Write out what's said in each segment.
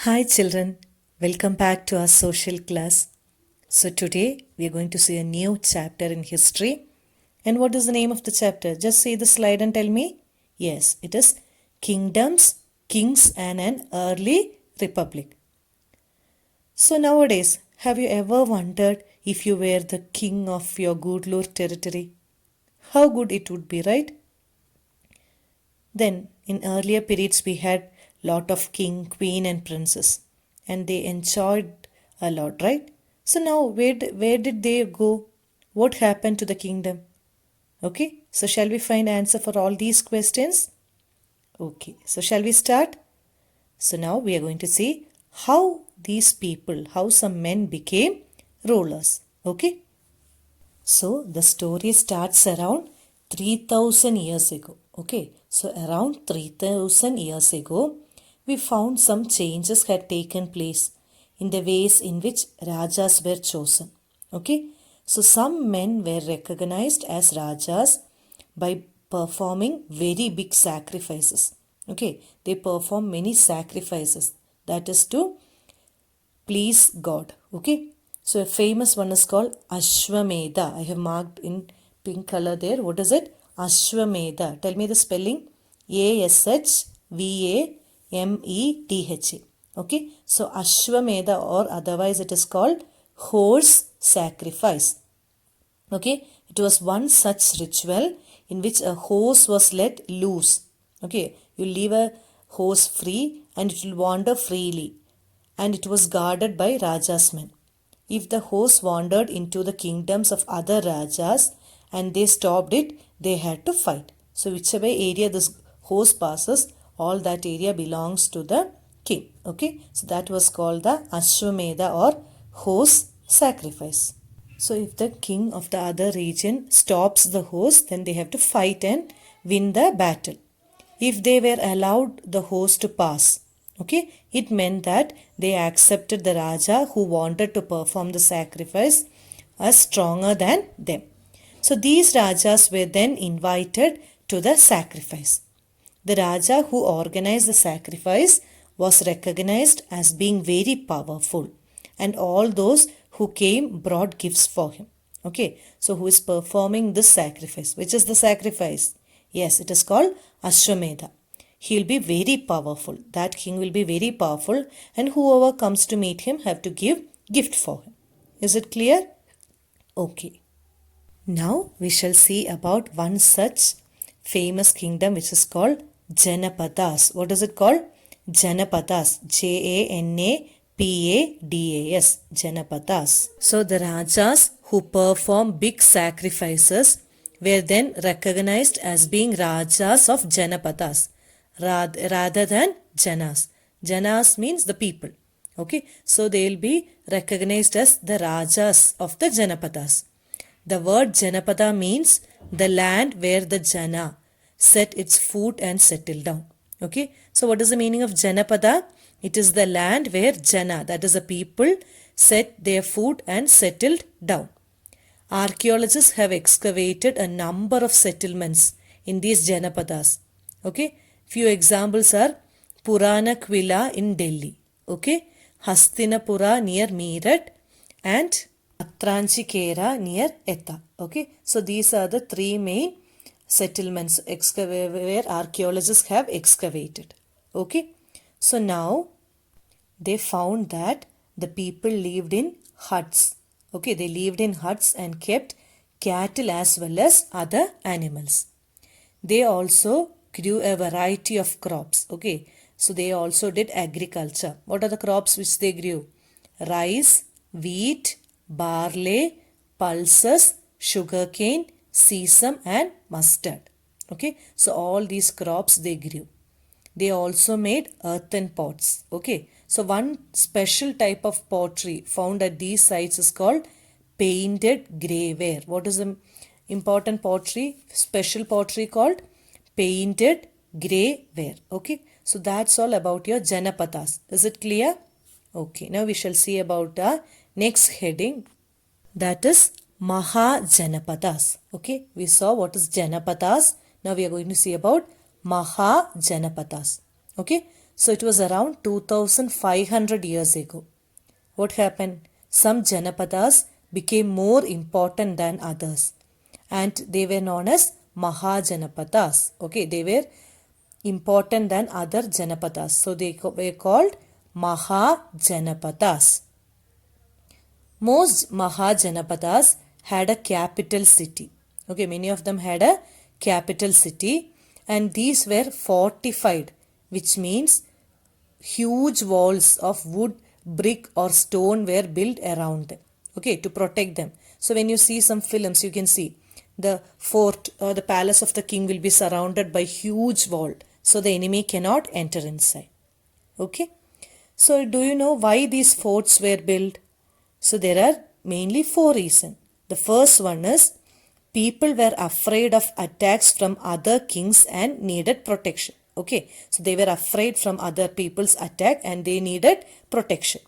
Hi children, welcome back to our social class. So today we are going to see a new chapter in history. And what is the name of the chapter? Just see the slide and tell me. Yes, it is Kingdoms, Kings and an Early Republic. So nowadays, have you ever wondered if you were the king of your Gudlur territory? How good it would be, right? Then, in earlier periods, we had lot of king, queen, and princes, and they enjoyed a lot, right? So now, where did they go? What happened to the kingdom? Okay, so shall we find answer for all these questions? Okay, so shall we start? So now we are going to see how these people, how some men became rulers. Okay, so the story starts around 3000 years ago. Okay, so around 3000 years ago, we found some changes had taken place in the ways in which Rajas were chosen. Okay, so some men were recognized as Rajas by performing very big sacrifices. Okay, they perform many sacrifices, that is to please God. Okay. So a famous one is called Ashwamedha. I have marked in pink color there. What is it? Ashwamedha. Tell me the spelling. Ashvamedha. Okay. So Ashwamedha, or otherwise it is called horse sacrifice. Okay. It was one such ritual in which a horse was let loose. Okay. You leave a horse free and it will wander freely, and it was guarded by Raja's men. If the horse wandered into the kingdoms of other Rajas and they stopped it, they had to fight. So whichever area this horse passes, all that area belongs to the king. Okay, so that was called the Ashwamedha, or horse sacrifice. So if the king of the other region stops the horse, then they have to fight and win the battle. If they were allowed the horse to pass, okay, it meant that they accepted the Raja who wanted to perform the sacrifice as stronger than them. So these Rajas were then invited to the sacrifice. The Raja who organized the sacrifice was recognized as being very powerful, and all those who came brought gifts for him. Okay, so who is performing this sacrifice? Which is the sacrifice? Yes, it is called Ashwamedha. He will be very powerful. That king will be very powerful, and whoever comes to meet him have to give gift for him. Is it clear? Okay. Now we shall see about one such famous kingdom which is called Janapadas. What is it called? Janapadas. Janapadas. Janapadas. So the Rajas who perform big sacrifices were then recognized as being Rajas of Janapadas rather than Janas. Janas means the people. Okay, so they will be recognized as the Rajas of the Janapadas. The word Janapada means the land where the Jana set its foot and settled down. Okay, so what is the meaning of Janapada? It is the land where Jana, that is the people, set their foot and settled down. Archaeologists have excavated a number of settlements in these Janapadas. Okay, few examples are Purana Quilla in Delhi. Okay, Hastinapura near Meerut, and Atranchikera near Etha. Okay, so these are the three main settlements where archaeologists have excavated. Okay, so now they found that the people lived in huts. Okay, they lived in huts and kept cattle as well as other animals. They also grew a variety of crops. Okay, so they also did agriculture. What are the crops which they grew? Rice, wheat, barley, pulses, sugarcane, sesame and mustard. Okay, so all these crops they grew. They also made earthen pots. Okay, so one special type of pottery found at these sites is called painted greyware. What is the important pottery, special pottery called? Painted greyware. Okay, so that's all about your Janapadas. Is it clear? Okay, now we shall see about the next heading, that is Mahajanapadas. Okay, we saw what is Janapadas. Now we are going to see about Mahajanapadas. Okay, So it was around 2500 years ago. What happened? Some Janapadas became more important than others, and they were known as Mahajanapadas. Okay, they were important than other Janapadas. So they were called Mahajanapadas. Most Mahajanapadas had a capital city. Okay, many of them had a capital city, and these were fortified, which means huge walls of wood, brick or stone were built around them, okay, to protect them. So when you see some films, you can see the fort or the palace of the king will be surrounded by huge wall, so the enemy cannot enter inside. Okay, so do you know why these forts were built? So there are mainly four reasons. The first one is people were afraid of attacks from other kings and needed protection. Okay, so they were afraid from other people's attack and they needed protection.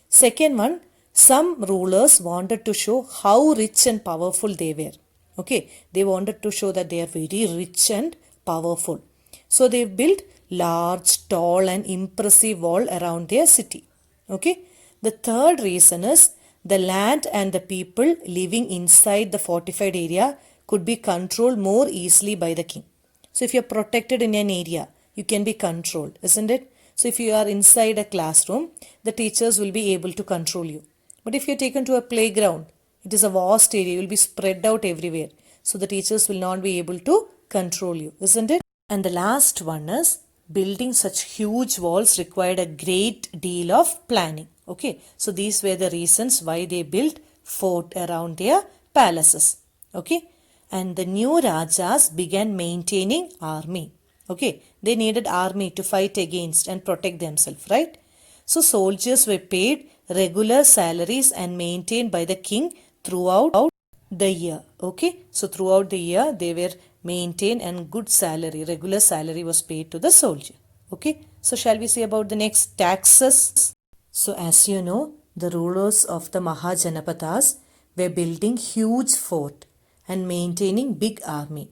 Second one, some rulers wanted to show how rich and powerful they were. Okay, they wanted to show that they are very rich and powerful. So they built large, tall and impressive wall around their city. Okay, the third reason is the land and the people living inside the fortified area could be controlled more easily by the king. So if you are protected in an area, you can be controlled, isn't it? So if you are inside a classroom, the teachers will be able to control you. But if you are taken to a playground, it is a vast area, you will be spread out everywhere. So the teachers will not be able to control you, isn't it? And the last one is building such huge walls required a great deal of planning. Okay, so these were the reasons why they built fort around their palaces. Okay, and the new Rajas began maintaining army. Okay, they needed army to fight against and protect themselves, right? So soldiers were paid regular salaries and maintained by the king throughout the year. Okay, so throughout the year they were maintained and good salary, regular salary was paid to the soldier. Okay, so shall we see about the next taxes? So as you know, the rulers of the Mahajanapadas were building huge fort and maintaining big army.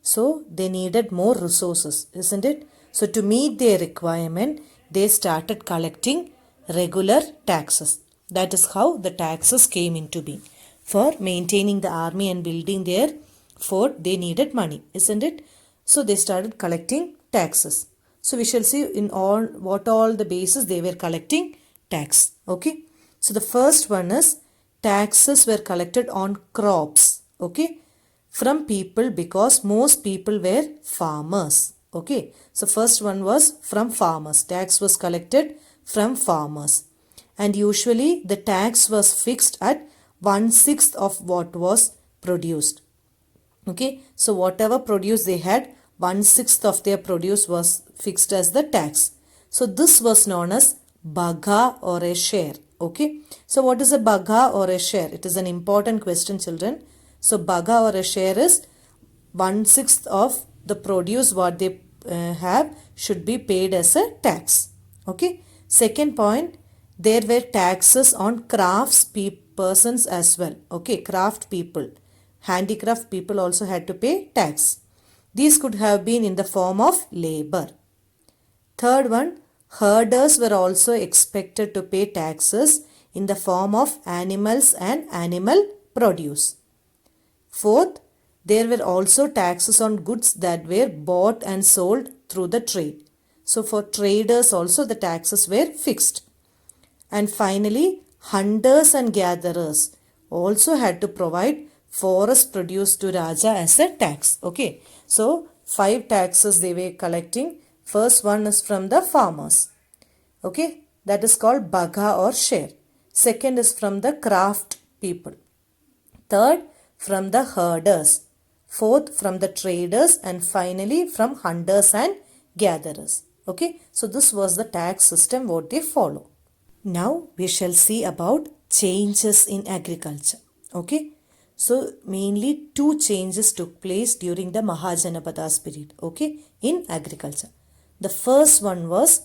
So they needed more resources, isn't it? So to meet their requirement, they started collecting regular taxes. That is how the taxes came into being. For maintaining the army and building their fort, they needed money, isn't it? So they started collecting taxes. So we shall see in all what all the bases they were collecting tax. Okay. So the first one is taxes were collected on crops. Okay, from people because most people were farmers. Okay, so first one was from farmers. Tax was collected from farmers, and usually the tax was fixed at 1/6 of what was produced. Okay, so whatever produce they had, 1/6 of their produce was fixed as the tax. So this was known as bagha or a share. Okay, so what is a bagha or a share? It is an important question, children. So bagha or a share is 1/6 of the produce what they have should be paid as a tax. Okay. Second point, there were taxes on crafts persons as well. Okay, craft people, handicraft people also had to pay tax. These could have been in the form of labor. Third one, herders were also expected to pay taxes in the form of animals and animal produce. Fourth, there were also taxes on goods that were bought and sold through the trade. So for traders also the taxes were fixed. And finally, hunters and gatherers also had to provide forest produce to Raja as a tax. Okay, so 5 taxes they were collecting. First one is from the farmers. Okay, that is called bagha or share. Second is from the craft people. Third, from the herders. Fourth, from the traders, and finally from hunters and gatherers. Okay, so this was the tax system what they follow. Now we shall see about changes in agriculture. Okay, so mainly 2 changes took place during the Mahajanapadas period. Okay, in agriculture. The first one was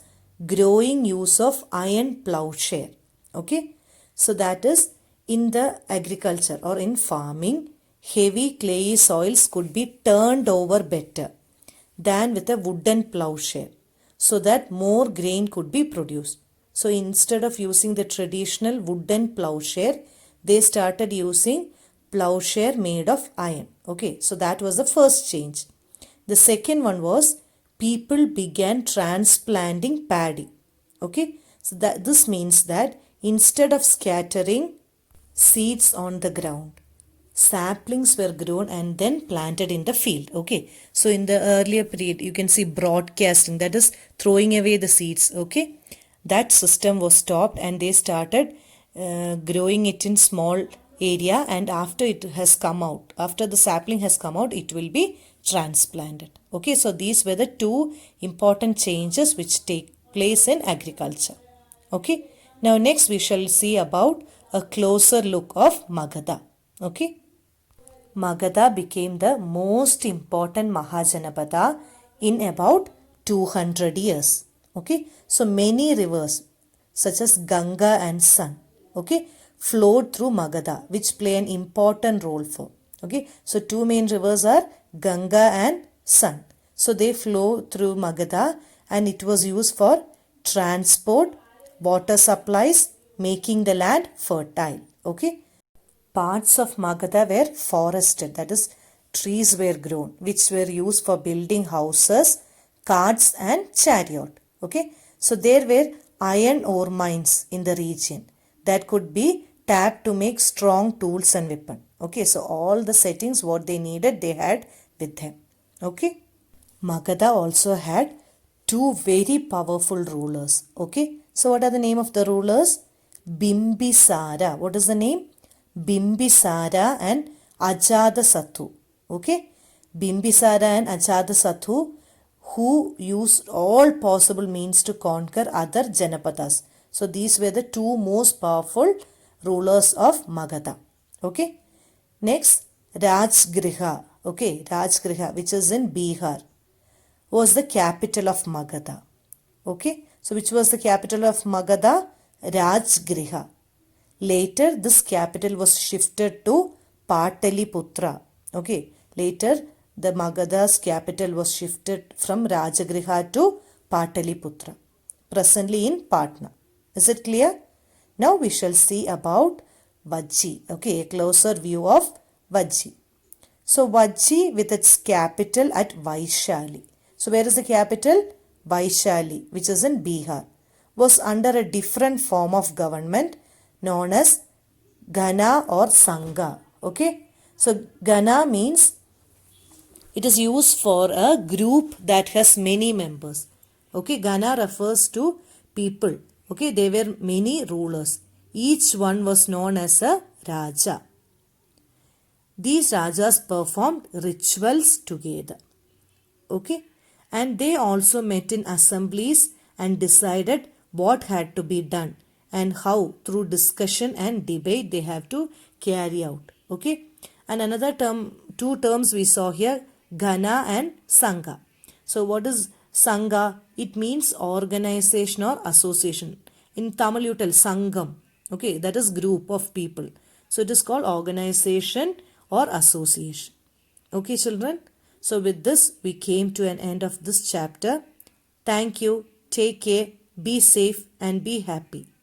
growing use of iron plowshare. Okay, so that is in the agriculture or in farming, heavy clayey soils could be turned over better than with a wooden plowshare. so that more grain could be produced. So instead of using the traditional wooden plowshare, they started using plowshare made of iron. Okay, so that was the first change. The second one was people began transplanting paddy. Okay, so that this means that instead of scattering seeds on the ground, saplings were grown and then planted in the field. Okay, so in the earlier period you can see broadcasting, that is throwing away the seeds. Okay, that system was stopped and they started growing it in small area, and after it has come out, after the sapling has come out, it will be transplanted. Okay, so these were the two important changes which take place in agriculture. Okay, now next we shall see about a closer look of Magadha. Okay, Magadha became the most important Mahajanapada in about 200 years. Okay, so many rivers such as Ganga and Son, okay, flowed through Magadha, which play an important role for. Okay, so two main rivers are Ganga and Son. So they flow through Magadha and it was used for transport, water supplies, making the land fertile. Okay, parts of Magadha were forested, that is, trees were grown, which were used for building houses, carts, and chariot. Okay, so there were iron ore mines in the region that could be tapped to make strong tools and weapons. Okay, so all the settings what they needed they had with them. Okay, Magadha also had two very powerful rulers. Okay, so what are the name of the rulers? Bimbisara. What is the name? Bimbisara and Ajatasattu. Okay, Bimbisara and Ajatasattu, who used all possible means to conquer other Janapadas. So these were the two most powerful rulers of Magadha. Okay, next Rajgriha. Okay, Rajgriha, which is in Bihar, was the capital of Magadha. Okay, so which was the capital of Magadha? Rajgriha. Later, this capital was shifted to Pataliputra. Okay, later the Magadha's capital was shifted from Rajagriha to Pataliputra, presently in Patna. Is it clear? Now we shall see about Vajji. Okay, a closer view of Vajji. So Vajji with its capital at Vaishali. So where is the capital? Vaishali, which is in Bihar, was under a different form of government known as Gana or Sangha. Okay, so Gana means it is used for a group that has many members. Okay, Gana refers to people. Okay, there were many rulers. Each one was known as a Raja. These Rajas performed rituals together. Okay, and they also met in assemblies and decided what had to be done and how through discussion and debate they have to carry out. Okay, and another term, two terms we saw here, Gana and Sangha. So what is Sangha? It means organization or association. In Tamil you tell Sangam. Okay, that is group of people. So it is called organization or association. Okay, children. So with this we came to an end of this chapter. Thank you. Take care. Be safe and be happy.